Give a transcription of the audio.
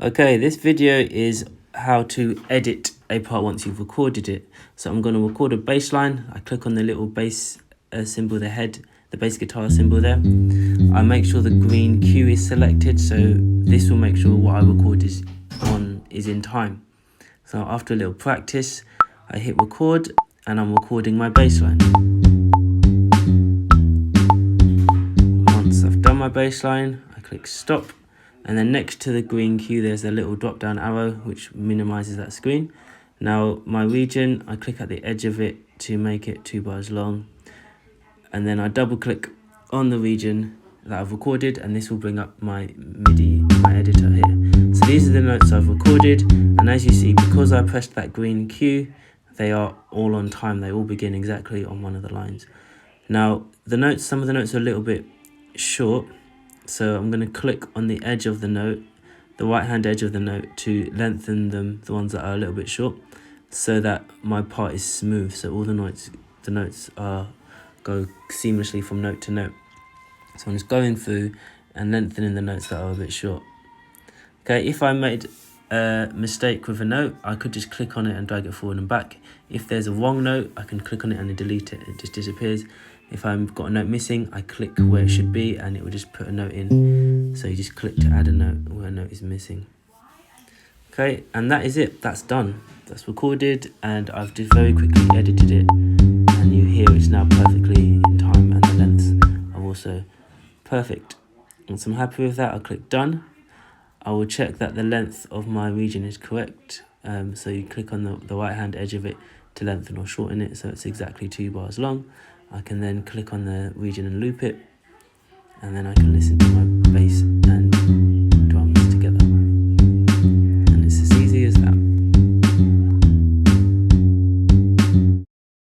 Okay, this video is how to edit a part once you've recorded it. So I'm going to record a bass line. I click on the little bass symbol, the bass guitar symbol there. I make sure the green cue is selected, so this will make sure what I record is in time. So after a little practice, I hit record and I'm recording my bass line. Once I've done my bass line, I click stop. And then next to the green cue, there's a little drop down arrow which minimizes that screen. Now my region, I click at the edge of it to make it 2 bars long. And then I double click on the region that I've recorded, and this will bring up my MIDI, my editor here. So these are the notes I've recorded. And as you see, because I pressed that green cue, they are all on time. They all begin exactly on one of the lines. Now the notes, some of the notes are a little bit short. So I'm going to click on the edge of the note, the right hand edge of the note, to lengthen them, the ones that are a little bit short, so that my part is smooth. So all the notes go seamlessly from note to note. So I'm just going through and lengthening the notes that are a bit short. Okay, if I made a mistake with a note, I could just click on it and drag it forward and back. If there's a wrong note, I can click on it and delete it. It just disappears. If I've got a note missing, I click where it should be and it will just put a note in. So you just click to add a note where a note is missing. Okay, and that is it. That's done. That's recorded, and I've just very quickly edited it. And you hear it's now perfectly in time, and the lengths are also perfect. Once I'm happy with that, I'll click done. I will check that the length of my region is correct. So you click on the right hand edge of it to lengthen or shorten it, so it's exactly 2 bars long. I can then click on the region and loop it, and then I can listen to my bass